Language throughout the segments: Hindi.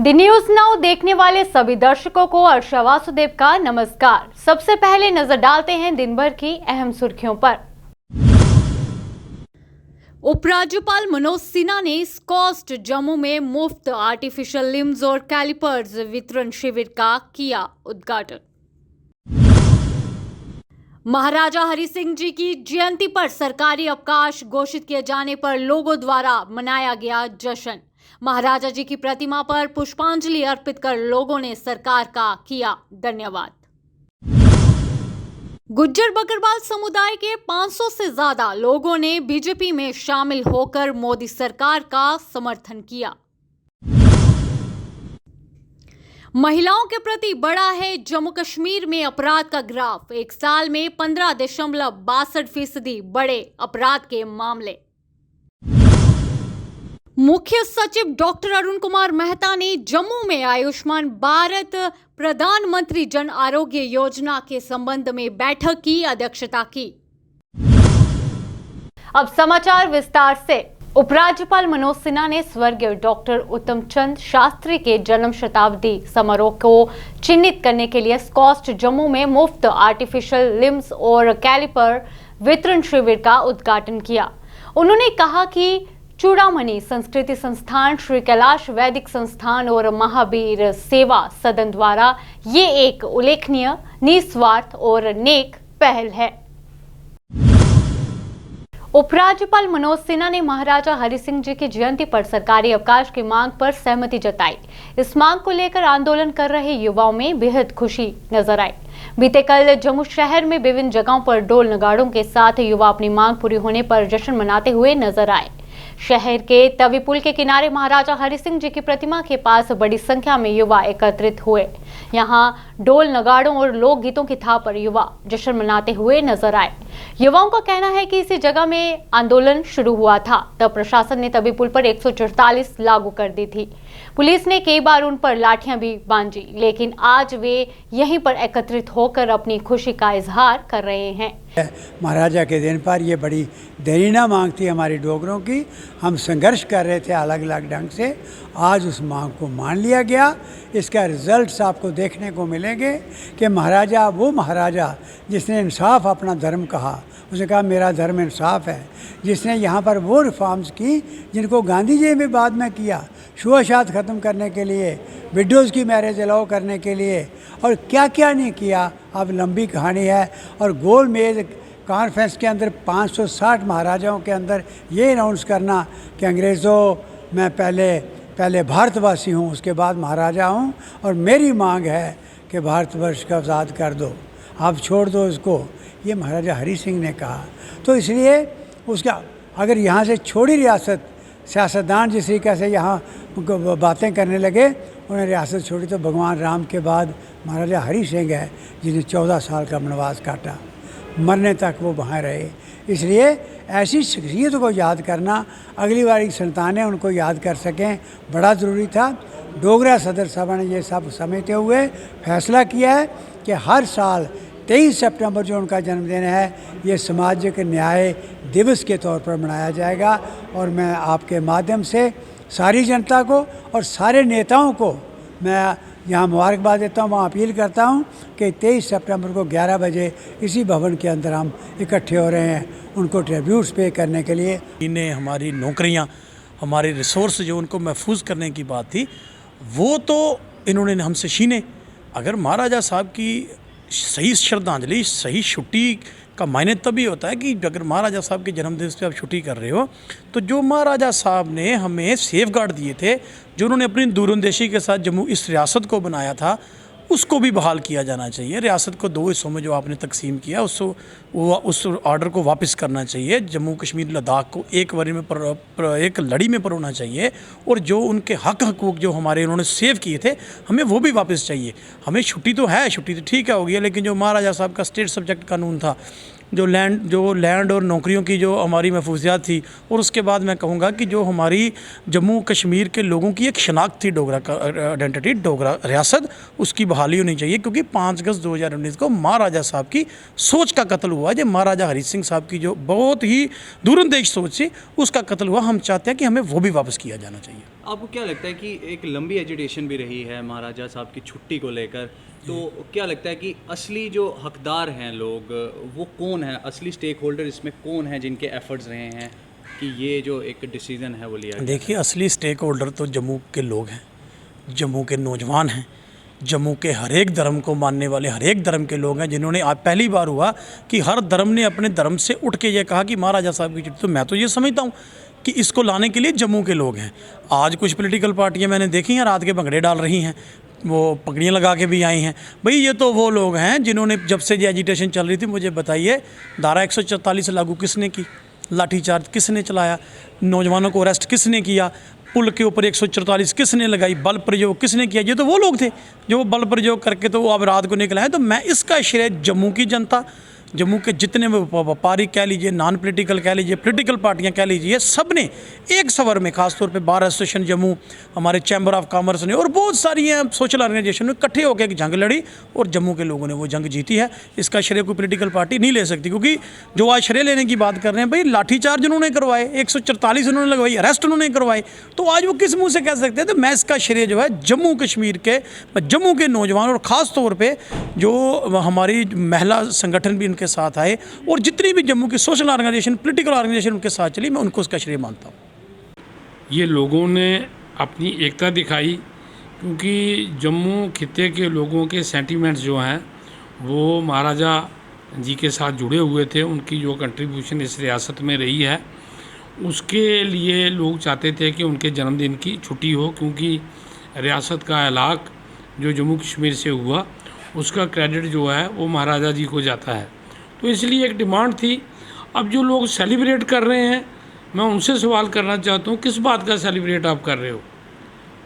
द न्यूज नाउ देखने वाले सभी दर्शकों को अर्षा वासुदेव का नमस्कार। सबसे पहले नजर डालते हैं दिन भर की अहम सुर्खियों पर। उपराज्यपाल मनोज सिन्हा ने स्कॉस्ट जम्मू में मुफ्त आर्टिफिशियल लिम्स और कैलिपर्स वितरण शिविर का किया उद्घाटन। महाराजा हरि सिंह जी की जयंती पर सरकारी अवकाश घोषित किए जाने पर लोगों द्वारा मनाया गया जश्न। महाराजा जी की प्रतिमा पर पुष्पांजलि अर्पित कर लोगों ने सरकार का किया धन्यवाद। गुज्जर बकरवाल समुदाय के 500 से ज्यादा लोगों ने बीजेपी में शामिल होकर मोदी सरकार का समर्थन किया। महिलाओं के प्रति बढ़ा है जम्मू कश्मीर में अपराध का ग्राफ। एक साल में 15.62% बढ़े अपराध के मामले। मुख्य सचिव डॉक्टर अरुण कुमार मेहता ने जम्मू में आयुष्मान भारत प्रधानमंत्री जन आरोग्य योजना के संबंध में बैठक की अध्यक्षता की। अब समाचार विस्तार से। उपराज्यपाल मनोज सिन्हा ने स्वर्गीय डॉक्टर उत्तम चंद शास्त्री के जन्म शताब्दी समारोह को चिन्हित करने के लिए स्कॉस्ट जम्मू में मुफ्त आर्टिफिशियल लिम्स और कैलिपर वितरण शिविर का उद्घाटन किया। उन्होंने कहा कि चूड़ामणि संस्कृति संस्थान, श्री कैलाश वैदिक संस्थान और महावीर सेवा सदन द्वारा ये एक उल्लेखनीय, निस्वार्थ और नेक पहल है। उपराज्यपाल मनोज सिन्हा ने महाराजा हरि सिंह जी की जयंती पर सरकारी अवकाश की मांग पर सहमति जताई। इस मांग को लेकर आंदोलन कर रहे युवाओं में बेहद खुशी नजर आई। बीते कल जम्मू शहर में विभिन्न जगहों पर ढोल नगाड़ों के साथ युवा अपनी मांग पूरी होने पर जश्न मनाते हुए नजर आए। शहर के तवी पुल के किनारे महाराजा हरि सिंह जी की प्रतिमा के पास बड़ी संख्या में युवा एकत्रित हुए। यहां ढोल नगाड़ों और लोकगीतों की थाप पर युवा जश्न मनाते हुए नजर आए। युवाओं का कहना है कि इसी जगह में आंदोलन शुरू हुआ था तब प्रशासन ने तवी पुल पर 144 लागू कर दी थी। पुलिस ने कई बार उन पर लाठियां भी बांधी, लेकिन आज वे यहीं पर एकत्रित होकर अपनी खुशी का इजहार कर रहे हैं। महाराजा के दिन पर ये बड़ी देरीना मांग थी हमारी डोगरों की। हम संघर्ष कर रहे थे अलग अलग ढंग से। आज उस मांग को मान लिया गया। इसका रिजल्ट्स आपको देखने को मिलेंगे कि महाराजा वो महाराजा जिसने इंसाफ अपना धर्म कहा, उसने कहा मेरा धर्म इंसाफ है, जिसने यहाँ पर वो रिफॉर्म्स की जिनको गांधी जी ने बाद में किया, छुआछूत ख़त्म करने के लिए, विडोज़ की मैरिज अलाउ करने के लिए, और क्या क्या नहीं किया। अब लंबी कहानी है। और गोल मेज कॉन्फ्रेंस के अंदर 560 महाराजाओं के अंदर ये अनाउंस करना कि अंग्रेज़ों मैं पहले भारतवासी हूँ, उसके बाद महाराजा हूँ, और मेरी मांग है कि भारतवर्ष को आज़ाद कर दो, आप छोड़ दो इसको, ये महाराजा हरि सिंह ने कहा। तो इसलिए उसका अगर यहाँ से छोड़ी रियासत, सियासतदान जिस तरीके से यहाँ बातें करने लगे, उन्हें रियासत छोड़ी, तो भगवान राम के बाद महाराजा हरि सिंह है जिन्हें 14 साल का वनवास काटा, मरने तक वो वहाँ रहे। इसलिए ऐसी शख्सियत को याद करना, अगली बार की संतानें उनको याद कर सकें, बड़ा ज़रूरी था। डोगरा सदर साहब ने ये सब समझते हुए फैसला किया है कि हर साल 23 सितंबर जो उनका जन्मदिन है, ये सामाजिक न्याय दिवस के तौर पर मनाया जाएगा। और मैं आपके माध्यम से सारी जनता को और सारे नेताओं को मैं यहाँ मुबारकबाद देता हूँ, वहाँ अपील करता हूँ कि 23 सितंबर को 11 बजे इसी भवन के अंदर हम इकट्ठे हो रहे हैं उनको ट्रिब्यूट्स पे करने के लिए। इन्हें हमारी नौकरियाँ, हमारे रिसोर्स जो उनको महफूज करने की बात थी, वो तो इन्होंने हमसे छीने। अगर महाराजा साहब की सही श्रद्धांजलि, सही छुट्टी का मायने तभी होता है कि अगर महाराजा साहब के जन्मदिन पे आप छुट्टी कर रहे हो, तो जो महाराजा साहब ने हमें सेफ गार्ड दिए थे, जो उन्होंने अपनी दूरंदेशी के साथ जम्मू इस रियासत को बनाया था, उसको भी बहाल किया जाना चाहिए। रियासत को 2 हिस्सों में जो आपने तकसीम किया, उस ऑर्डर को वापस करना चाहिए। जम्मू कश्मीर लद्दाख को एक लड़ी में परोना चाहिए, और जो उनके हकूक़ जो हमारे उन्होंने सेव किए थे, हमें वो भी वापस चाहिए। हमें छुट्टी तो है, छुट्टी तो ठीक है हो गई, लेकिन जो महाराजा साहब का स्टेट सब्जेक्ट कानून था, जो लैंड और नौकरियों की जो हमारी महफूजियात थी, और उसके बाद मैं कहूँगा कि जो हमारी जम्मू कश्मीर के लोगों की एक शनाख्त थी, डोगरा का आइडेंटिटी, डोगरा रियासत, उसकी बहाली होनी चाहिए। क्योंकि 5 अगस्त 2019 को महाराजा साहब की सोच का कत्ल हुआ, जो महाराजा हरि सिंह साहब की जो बहुत ही दूरंदेश सोच थी, उसका कत्ल हुआ। हम चाहते हैं कि हमें वो भी वापस किया जाना चाहिए। आपको क्या लगता है कि एक लंबी एजिटेशन भी रही है महाराजा साहब की छुट्टी को लेकर, तो क्या लगता है कि असली जो हकदार हैं लोग वो कौन है, असली स्टेक होल्डर इसमें कौन है जिनके एफर्ट्स रहे हैं कि ये जो एक डिसीज़न है वो लिया गया? देखिए, असली स्टेक होल्डर तो जम्मू के लोग हैं, जम्मू के नौजवान हैं, जम्मू के हर एक धर्म को मानने वाले हर एक धर्म के लोग हैं, जिन्होंने आज पहली बार हुआ कि हर धर्म ने अपने धर्म से उठ के ये कहा कि महाराजा साहब की छुट्टी। तो मैं तो ये समझता हूँ कि इसको लाने के लिए जम्मू के लोग हैं। आज कुछ पॉलिटिकल पार्टियां मैंने देखी हैं रात के भंगड़े डाल रही हैं, वो पगड़ियाँ लगा के भी आई हैं। भाई ये तो वो लोग हैं जिन्होंने जब से ये एजिटेशन चल रही थी, मुझे बताइए धारा 144 लागू किसने की, लाठीचार्ज किसने चलाया, नौजवानों को अरेस्ट किसने किया, पुल के ऊपर 144 किसने लगाई, बल प्रयोग किसने किया? ये तो वो लोग थे जो बल प्रयोग करके तो वो अब रात को निकल आए। तो मैं इसका श्रेय जम्मू की जनता, जम्मू के जितने व्यापारी कह लीजिए, नॉन पॉलिटिकल कह लीजिए, पॉलिटिकल पार्टियां कह लीजिए, सब ने एक सवर में, खासतौर पे बार एसोसिएशन जम्मू, हमारे चैम्बर ऑफ कॉमर्स ने और बहुत सारी सोशल ऑर्गेनाइजेशन ने इकट्ठे होकर एक जंग लड़ी और जम्मू के लोगों ने वो जंग जीती है। इसका श्रेय कोई पॉलिटिकल पार्टी नहीं ले सकती, क्योंकि जो आज श्रेय लेने की बात कर रहे हैं, भाई लाठीचार्ज उन्होंने करवाए, 144 उन्होंने लगवाई, अरेस्ट उन्होंने करवाए, तो आज वो किस मुँह से कह सकते हैं? तो मैं इसका श्रेय जो है जम्मू कश्मीर के, जम्मू के नौजवान और ख़ास तौर पर जो हमारी महिला संगठन भी उनके साथ आए और जितनी भी जम्मू की सोशल ऑर्गेनाइजेशन, पॉलिटिकल ऑर्गेनाइजेशन उनके साथ चली, मैं उनको उसका श्रेय मानता हूँ। ये लोगों ने अपनी एकता दिखाई, क्योंकि जम्मू खित्ते के लोगों के सेंटीमेंट्स जो हैं वो महाराजा जी के साथ जुड़े हुए थे। उनकी जो कंट्रीब्यूशन इस रियासत में रही है, उसके लिए लोग चाहते थे कि उनके जन्मदिन की छुट्टी हो, क्योंकि रियासत का इलाक़ जो जम्मू कश्मीर से हुआ उसका क्रेडिट जो है वो महाराजा जी को जाता है। तो इसलिए एक डिमांड थी। अब जो लोग सेलिब्रेट कर रहे हैं, मैं उनसे सवाल करना चाहता हूँ, किस बात का सेलिब्रेट आप कर रहे हो?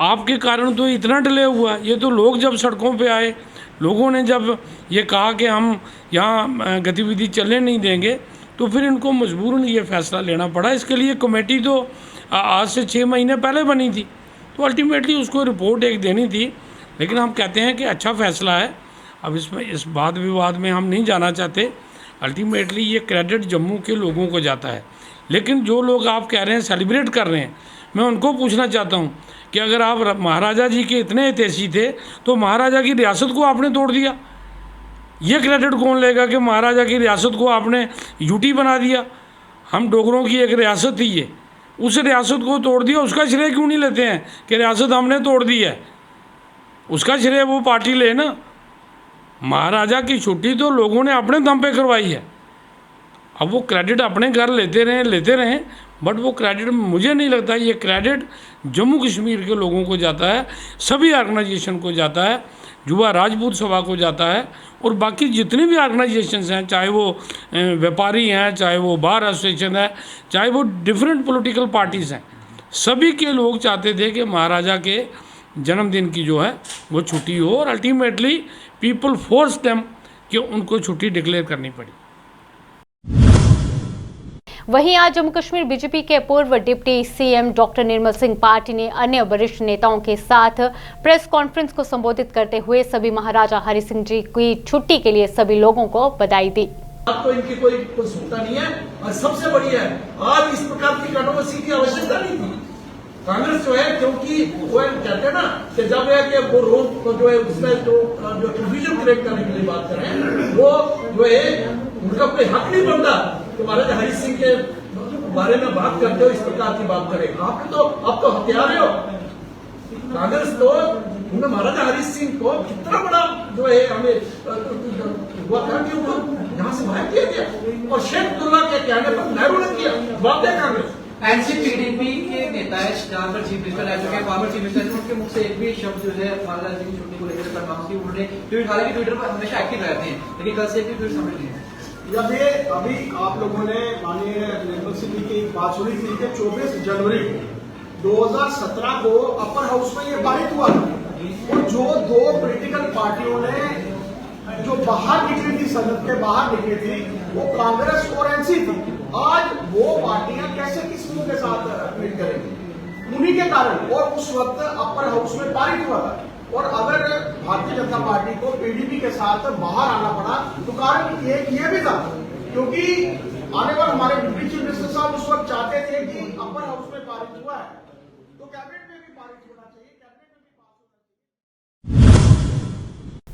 आपके कारण तो इतना डिले हुआ। ये तो लोग जब सड़कों पे आए, लोगों ने जब ये कहा कि हम यहाँ गतिविधि चलने नहीं देंगे, तो फिर इनको मजबूरन ये फ़ैसला लेना पड़ा। इसके लिए कमेटी तो आज से 6 महीने पहले बनी थी, तो अल्टीमेटली उसको रिपोर्ट एक देनी थी। लेकिन हम कहते हैं कि अच्छा फ़ैसला है। अब इसमें इस वाद विवाद में हम नहीं जाना चाहते। अल्टीमेटली ये क्रेडिट जम्मू के लोगों को जाता है। लेकिन जो लोग आप कह रहे हैं सेलिब्रेट कर रहे हैं, मैं उनको पूछना चाहता हूँ कि अगर आप महाराजा जी के इतने हितैषी थे तो महाराजा की रियासत को आपने तोड़ दिया। ये क्रेडिट कौन लेगा कि महाराजा की रियासत को आपने यूटी बना दिया? हम डोगरों की एक रियासत थी ये, उस रियासत को तोड़ दिया। उसका श्रेय क्यों नहीं लेते हैं कि रियासत हमने तोड़ दी है? उसका श्रेय वो पार्टी ले ना। महाराजा की छुट्टी तो लोगों ने अपने दम पे करवाई है। अब वो क्रेडिट अपने घर लेते रहें, बट वो क्रेडिट मुझे नहीं लगता ये क्रेडिट जम्मू कश्मीर के लोगों को जाता है, सभी ऑर्गेनाइजेशन को जाता है, युवा राजपूत सभा को जाता है और बाकी जितनी भी ऑर्गेनाइजेशंस हैं, चाहे वो व्यापारी हैं, चाहे वो बार एसोसिएशन है, चाहे वो डिफरेंट पॉलिटिकल पार्टीज़ हैं, सभी के लोग चाहते थे कि महाराजा के जन्मदिन की जो है वो छुट्टी हो और अल्टीमेटली पीपल फोर्स देम कि उनको छुट्टी डिक्लेयर करनी पड़ी। वहीं आज जम्मू कश्मीर बीजेपी के पूर्व deputy CM doctor Nirmal Singh party ने अन्य वरिष्ठ नेताओं के साथ प्रेस कॉन्फ्रेंस को संबोधित करते हुए सभी महाराजा हरि सिंह जी की छुट्टी के लिए सभी लोगों को बधाई दी। आपको इनकी कोई सुनता नहीं है और सबसे बड़ी है, आज इस प्रकार की कंट्रोवर्सी की आवश्यकता नहीं थी। कांग्रेस जो है, क्योंकि वो कहते हैं ना कि जब है कि वो रोग जो है उसका जो कंफ्यूजन क्रिएट करने के लिए बात करें, वो जो है उनका कोई हक नहीं बनता कि महाराजा हरि सिंह के बारे में बात करते हो, इस प्रकार की बात करें। आप तो हथियार हो। कांग्रेस तो उन्होंने महाराजा हरि सिंह को कितना बड़ा जो है हमें हुआ था कि उनको यहाँ से बाहर किया गया और शेख अब्दुल्ला के कहने पर नेहरू ने किया। बात है कांग्रेस एनसीपीडीपी के नेता है, जहाँ पर चीफ मिनिस्टर रह चुके हैं, फॉर्मर चीफ मिनिस्टर, उनके मुख से एक भी शब्द जो है महाराजा जी की छुट्टी को लेकर बदनाम की उन्होंने ट्वीट, हालांकि ट्विटर पर हमेशा एक्टिव रहते हैं, लेकिन कल से एक भी ट्वीट समझ नहीं है। अभी आप लोगों ने माननीय निर्मल सिंह की एक बात सुनी थी कि 24 जनवरी 2017 को अपर हाउस में ये पारित हुआ और जो 2 पॉलिटिकल पार्टियों ने जो बाहर निकली थी, सदन के बाहर निकली थी, वो कांग्रेस और एनसी थी। आज वो पार्टियां कैसे किस मुंह के साथ मीट करेंगी? उन्हीं के कारण। और उस वक्त अपर हाउस में पारित हुआ था। और अगर भारतीय जनता पार्टी को पीडीपी के साथ बाहर आना पड़ा तो कारण ये भी था, क्योंकि आने वाले हमारे डिप्टी चीफ मिनिस्टर साहब उस वक्त चाहते थे कि अपर हाउस में पारित हुआ है तो कैबिनेट में भी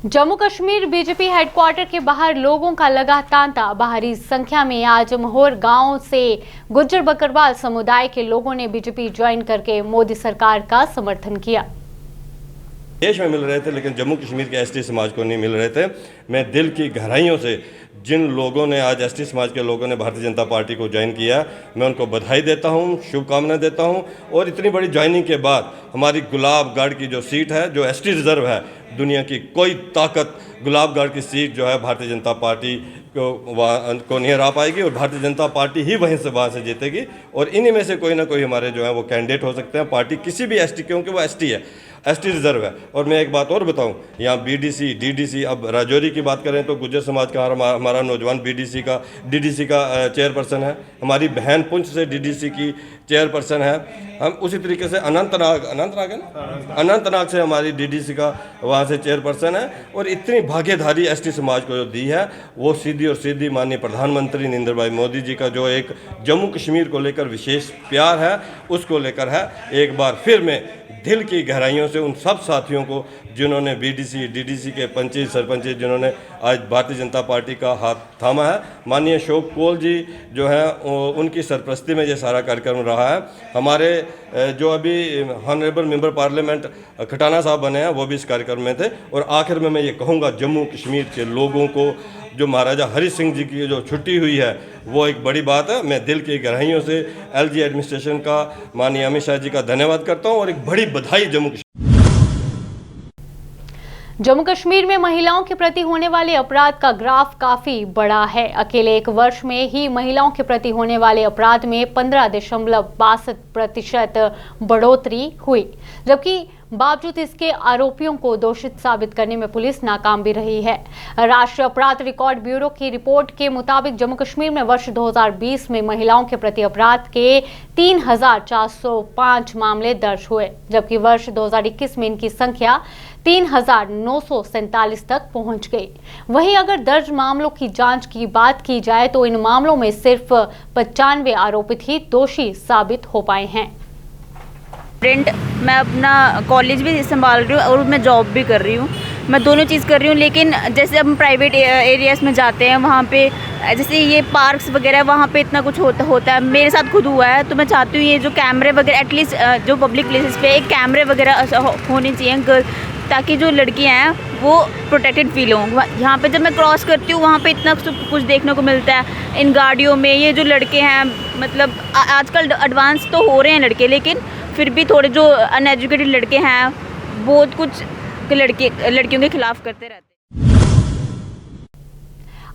जम्मू कश्मीर बीजेपी हेडक्वार्टर के बाहर लोगों का लगा तांता। बाहरी संख्या में आज मोहर गांव से गुज्जर बकरवाल समुदाय के लोगों ने बीजेपी ज्वाइन करके मोदी सरकार का समर्थन किया। देश में मिल रहे थे लेकिन जम्मू कश्मीर के एसटी समाज को नहीं मिल रहे थे। मैं दिल की गहराइयों से जिन लोगों ने आज एसटी समाज के लोगों ने भारतीय जनता पार्टी को ज्वाइन किया, मैं उनको बधाई देता हूं, शुभकामनाएं देता हूं। और इतनी बड़ी ज्वाइनिंग के बाद हमारी गुलाबगढ़ की जो सीट है, जो एसटी रिजर्व है, दुनिया की कोई ताकत गुलाबगढ़ की सीट जो है भारतीय जनता पार्टी को नहीं हरा पाएगी और भारतीय जनता पार्टी ही वहाँ से जीतेगी। और इन्हीं में से कोई ना कोई हमारे जो है वो कैंडिडेट हो सकते हैं। पार्टी किसी भी एसटी, क्योंकि वो एसटी है, एसटी रिजर्व है। और मैं एक बात और बताऊं, यहाँ बीडीसी, डीडीसी, अब राजौरी की बात करें तो गुज्जर समाज का हमारा नौजवान डीडीसी का चेयरपर्सन है। हमारी बहन पुंछ से डीडीसी की चेयरपर्सन है। हम उसी तरीके से अनंतनाग से हमारी डीडीसी का वहाँ से चेयरपर्सन है। और इतनी भागीदारी एसटी समाज को जो दी है वो सीधी और सीधी माननीय प्रधानमंत्री नरेंद्र भाई मोदी जी का जो एक जम्मू कश्मीर को लेकर विशेष प्यार है, उसको लेकर है। एक बार फिर मैं दिल की गहराइयों से उन सब साथियों को जिन्होंने बीडीसी, डीडीसी के पंची, सरपंची, जिन्होंने आज भारतीय जनता पार्टी का हाथ थामा है, माननीय अशोक कोल जी जो हैं उनकी सरपरस्ती में ये सारा कार्यक्रम रहा है। हमारे जो अभी ऑनरेबल मेंबर पार्लियामेंट खटाना साहब बने हैं वो भी इस कार्यक्रम में थे। और आखिर में मैं ये कहूँगा, जम्मू कश्मीर के लोगों को जो महाराजा हरि सिंह जी की जो छुट्टी हुई है वो एक बड़ी बात है। मैं दिल की गहराइयों से एलजी एडमिनिस्ट्रेशन का, माननीय अमित शाह जी का धन्यवाद करता हूँ और एक बड़ी बधाई जम्मू कश्मीर में महिलाओं के प्रति होने वाले अपराध का ग्राफ काफी बड़ा है। अकेले एक वर्ष में ही महिलाओं के प्रति होने वाले अपराध में 15.62% बढ़ोतरी हुई, जबकि बावजूद इसके आरोपियों को दोषित साबित करने में पुलिस नाकाम भी रही है। राष्ट्रीय अपराध रिकॉर्ड ब्यूरो की रिपोर्ट के मुताबिक जम्मू कश्मीर में वर्ष 2020 में महिलाओं के प्रति अपराध के 3,405 मामले दर्ज हुए, जबकि वर्ष 2021 में इनकी संख्या 3,947 तक पहुंच गई। वहीं अगर दर्ज मामलों की जांच की बात की जाए तो इन मामलों में सिर्फ 95 आरोपित ही दोषी साबित हो पाए हैं। मैं अपना कॉलेज भी संभाल रही हूँ और मैं जॉब भी कर रही हूँ। मैं दोनों चीज़ कर रही हूँ। लेकिन जैसे हम प्राइवेट एरियाज़ में जाते हैं, वहाँ पे जैसे ये पार्क्स वगैरह, वहाँ पे इतना कुछ होता है। मेरे साथ खुद हुआ है। तो मैं चाहती हूँ ये जो कैमरे वगैरह, एटलीस्ट जो पब्लिक प्लेसेस पे एक कैमरे वगैरह होने चाहिए, ताकि जो लड़कियाँ हैं वो प्रोटेक्टेड फील हों। यहाँ पे जब मैं क्रॉस करती हूँ वहाँ पे इतना कुछ देखने को मिलता है इन गाड़ियों में। ये जो लड़के हैं, मतलब आजकल एडवांस तो हो रहे हैं लड़के, लेकिन फिर भी थोड़े जो अनएजुकेटेड लड़के हैं बहुत कुछ लड़कियों के खिलाफ करते रहते हैं।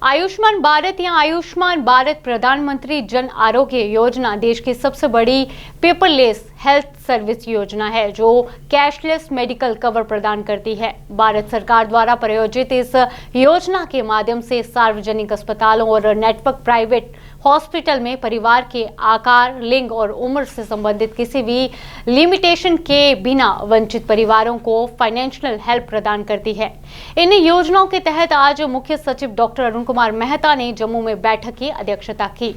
आयुष्मान भारत या आयुष्मान भारत प्रधानमंत्री जन आरोग्य योजना देश की सबसे बड़ी पेपरलेस हेल्थ सर्विस योजना है जो कैशलेस मेडिकल कवर प्रदान करती है। भारत सरकार द्वारा प्रायोजित इस योजना के माध्यम से सार्वजनिक अस्पतालों और नेटवर्क प्राइवेट हॉस्पिटल में परिवार के आकार, लिंग और उम्र से संबंधित किसी भी लिमिटेशन के बिना वंचित परिवारों को फाइनेंशियल हेल्प प्रदान करती है। इन योजनाओं के तहत आज मुख्य सचिव डॉक्टर अरुण कुमार मेहता ने जम्मू में बैठक की अध्यक्षता की।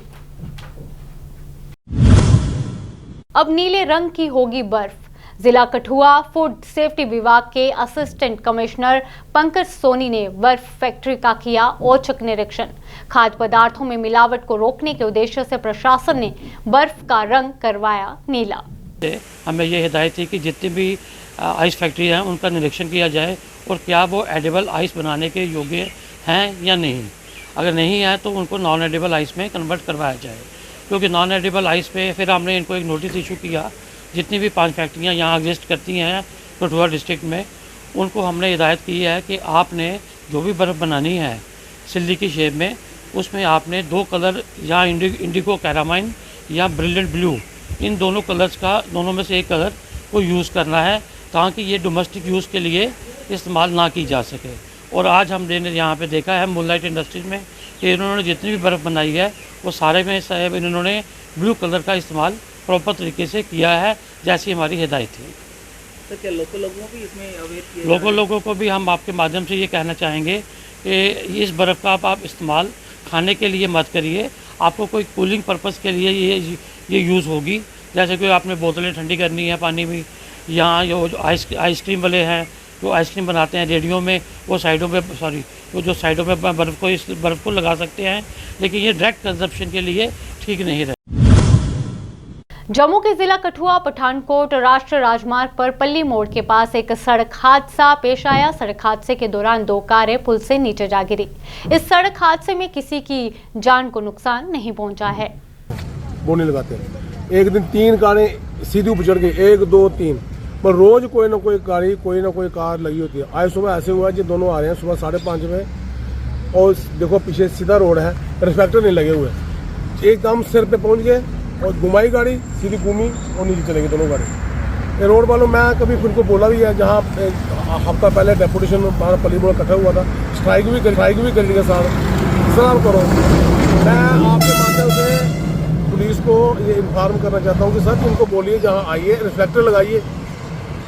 अब नीले रंग की होगी बर्फ। जिला कठुआ फूड सेफ्टी विभाग के असिस्टेंट कमिश्नर पंकज सोनी ने बर्फ फैक्ट्री का किया औचक निरीक्षण। खाद्य पदार्थों में मिलावट को रोकने के उद्देश्य से प्रशासन ने बर्फ का रंग करवाया नीला। हमें ये हिदायत थी कि जितनी भी आइस फैक्ट्री हैं उनका निरीक्षण किया जाए और क्या वो एडिबल आइस बनाने के योग्य हैं या नहीं। अगर नहीं है तो उनको नॉन एडिबल आइस में कन्वर्ट करवाया जाए, क्योंकि नॉन एडिबल आइस पे फिर हमने इनको एक नोटिस इशू किया। जितनी भी 5 फैक्ट्रियाँ यहाँ एग्जिस्ट करती हैं कठुआ डिस्ट्रिक्ट में, उनको हमने हिदायत की है कि आपने जो भी बर्फ़ बनानी है सिल्ली की शेप में, उसमें आपने 2 कलर या इंडिगो कैरामाइन या ब्रिलियंट ब्लू, इन दोनों कलर्स का, दोनों में से एक कलर को यूज़ करना है ताकि ये डोमेस्टिक यूज़ के लिए इस्तेमाल ना की जा सके। और आज हमने यहाँ पे देखा है मूनलाइट इंडस्ट्रीज में कि इन्होंने जितनी भी बर्फ़ बनाई है वो सारे में साहब इन्होंने ब्लू कलर का इस्तेमाल प्रॉपर तरीके से किया है, जैसी हमारी हिदायत थी। तो क्या लोकल लोगों को भी इसमें अवेयर किया? लोकल लोगों को भी हम आपके माध्यम से ये कहना चाहेंगे कि इस बर्फ़ का आप इस्तेमाल खाने के लिए मत करिए। आपको कोई कूलिंग पर्पज़ के लिए ये यूज़ होगी, जैसे कोई आपने बोतलें ठंडी करनी है पानी में, यहाँ जो आइसक्रीम वाले हैं जो आइसक्रीम बनाते हैं रेडियो में, वो साइडों पे वो जो साइडों पे बर्फ़ को लगा सकते हैं, लेकिन ये डायरेक्ट कंजप्शन के लिए ठीक नहीं रहे। जम्मू के जिला कठुआ पठानकोट राष्ट्रीय राजमार्ग पर पल्ली मोड़ के पास एक सड़क हादसा पेश आया। सड़क हादसे के दौरान 2 कारें पुल से नीचे जा गिरी। इस सड़क हादसे में किसी की जान को नुकसान नहीं पहुंचा है। बोने लगाते हैं, एक दिन 3 कारें सीधी ऊपर चढ़ गई, 1 2 3, पर रोज कोई ना कोई कार लगी होती है। आज सुबह ऐसे हुआ कि दोनों आ रहे हैं सुबह 5:30 बजे, और देखो पीछे सीधा रोड है, रिफ्लेक्टर नहीं लगे हुए, एकदम सिर पे पहुंच गए और घुमाई गाड़ी, सीधी घूमी और नीचे चलेगी दोनों गाड़ी। ये रोड वालों, मैं कभी उनको बोला भी है, जहाँ हफ्ता पहले डेपुटेशन हमारा पल्ली मोड़ इकट्ठा हुआ था, स्ट्राइक भी करेंगे सर करो। मैं आपके माध्यम से पुलिस को ये इन्फॉर्म करना चाहता हूँ कि सर इनको बोलिए जहाँ आइए रिफ्लेक्टर लगाइए,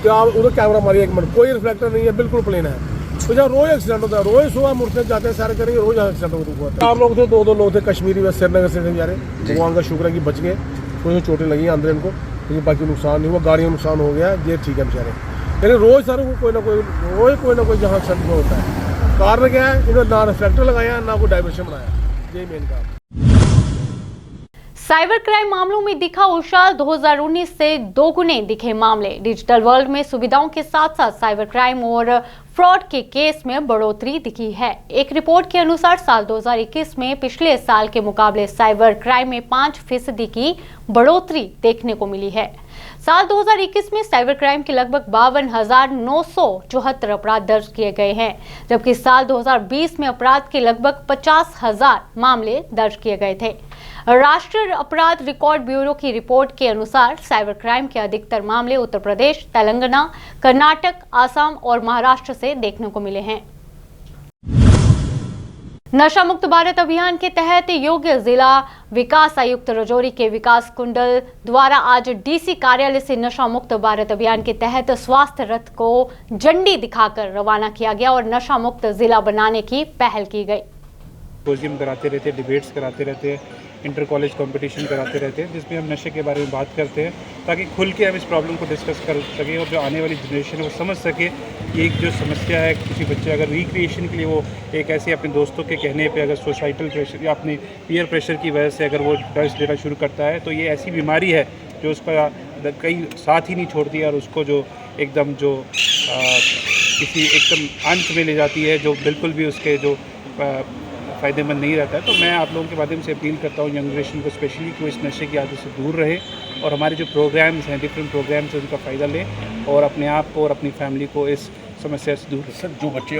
क्या आप उधर कैमरा मारिए 1 मिनट, कोई रिफ्लेक्टर नहीं है, बिल्कुल प्लेन है। तो जहाँ रोज एक्सीडेंट होता है, रोज सुबह मुड़ते जाते हैं सैर करेंगे, रोज एक्सीडेंट होता है। आप लोग थे 2 लोग थे कश्मीरी व श्रीनगर से जा रहे, भगवान का शुक्र है कि बच गए, कुछ चोटें लगी अंदर इनको, लेकिन बाकी नुकसान नहीं हुआ, गाड़ी में नुकसान हो गया, ये ठीक है बेचारे। लेकिन रोज सर कोई ना कोई जहाँ एक्सीडेंट होता है। कारण क्या है, इन्होंने ना रिफ्लेक्टर लगाया ना कोई डाइवर्शन बनाया, यही मेन काम। साइबर क्राइम मामलों में दिखा उछाल, 2019 से 2 गुने दिखे मामले। डिजिटल वर्ल्ड में सुविधाओं के साथ साथ साइबर क्राइम और फ्रॉड के केस में बढ़ोतरी दिखी है। एक रिपोर्ट के अनुसार साल 2021 में पिछले साल के मुकाबले साइबर क्राइम में 5% की बढ़ोतरी देखने को मिली है। साल 2021 में साइबर क्राइम के लगभग 52,974 अपराध दर्ज किए गए हैं, जबकि साल 2020 में अपराध के लगभग 50,000 मामले दर्ज किए गए थे। राष्ट्रीय अपराध रिकॉर्ड ब्यूरो की रिपोर्ट के अनुसार साइबर क्राइम के अधिकतर मामले उत्तर प्रदेश, तेलंगाना, कर्नाटक, आसाम और महाराष्ट्र से देखने को मिले हैं। नशा मुक्त भारत अभियान के तहत योग्य जिला विकास आयुक्त राजौरी के विकास कुंडल द्वारा आज डीसी कार्यालय से नशा मुक्त भारत अभियान के तहत स्वास्थ्य रथ को झंडी दिखाकर रवाना किया गया और नशा मुक्त जिला बनाने की पहल की गई। सिम्पोजियम कराते रहते हैं, डिबेट्स कराते रहते हैं, इंटर कॉलेज कंपटीशन कराते रहते हैं, जिसमें हम नशे के बारे में बात करते हैं ताकि खुल के हम इस प्रॉब्लम को डिस्कस कर सकें और जो आने वाली जनरेशन है वो समझ सके कि एक जो समस्या है, किसी बच्चे अगर रिक्रिएशन के लिए वो एक ऐसे अपने दोस्तों के कहने पे अगर सोसाइटल प्रेशर या अपनी पीयर प्रेशर की वजह से अगर वो ड्रग्स लेना शुरू करता है तो ये ऐसी बीमारी है जो उसका कई साथ ही नहीं छोड़ती है और उसको जो एकदम जो किसी एकदम अंत में ले जाती है जो बिल्कुल भी उसके जो फ़ायदेमंद नहीं रहता है। तो मैं आप लोगों के माध्यम से अपील करता हूँ यंग जनरेशन को स्पेशली कि वो इस नशे की आदत से दूर रहे और हमारे जो प्रोग्राम्स हैं, डिफरेंट प्रोग्राम्स हैं, उनका फ़ायदा लें और अपने आप को और अपनी फैमिली को इस समस्या से दूर रखें। सर, जो बच्चे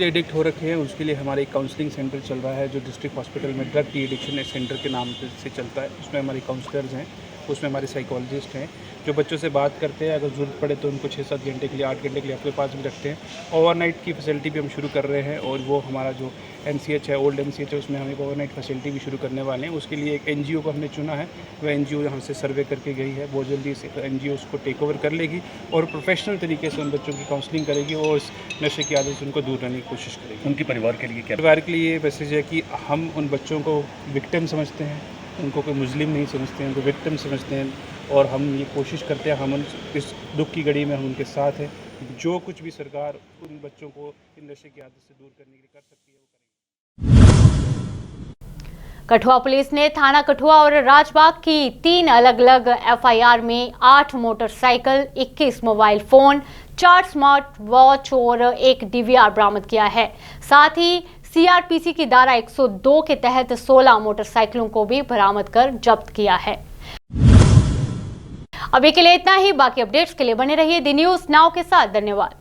एडिक्ट हो रखे हैं उसके लिए हमारे एक काउंसलिंग सेंटर चल रहा है जो डिस्ट्रिक्ट हॉस्पिटल में ड्रग डी एडिक्शन सेंटर के नाम से चलता है। उसमें हमारे काउंसलर्स हैं, उसमें हमारे साइकोलॉजिस्ट हैं जो बच्चों से बात करते हैं, अगर ज़रूरत पड़े तो उनको 6-7 घंटे के लिए 8 घंटे के लिए अपने पास भी रखते हैं। ओवरनाइट की फैसिलिटी भी हम शुरू कर रहे हैं और वो हमारा जो NCH है, ओल्ड NCH है, उसमें हम एक ओवरनाइट फैसिलिटी भी शुरू करने वाले हैं। उसके लिए एक NGO को हमने चुना है, वह NGO हमसे सर्वे करके गई है, बहुत जल्दी से NGO उसको टेक ओवर कर लेगी और प्रोफेशनल तरीके से उन बच्चों की काउंसलिंग करेगी और इस नशे की आदत से उनको दूर रहने की कोशिश करेगी। उनके परिवार के लिए क्या? परिवार के लिए ये मैसेज है कि हम उन बच्चों को विक्टिम समझते हैं, उनको कोई मुस्लिम नहीं समझते हैं, उनको विक्टिम समझते हैं और हम ये कोशिश करते हैं, हम इस दुख की घड़ी में हम उनके साथ हैं। जो कुछ भी सरकार उन बच्चों को इन नशे की आदत से दूर करने के लिए कर सकती है वो करेगी। कठुआ पुलिस ने थाना कठुआ और राजबाग की 3 अलग-अलग FIR में 8 motorcycle, 21 mobile phone, 4 smart watch और 1 DVR बरामद किया है। साथ ही CRPC की धारा 102 के तहत 16 मोटरसाइकिलों को भी बरामद कर जब्त किया है। अभी के लिए इतना ही। बाकी अपडेट्स के लिए बने रहिए दी न्यूज़ नाउ के साथ। धन्यवाद।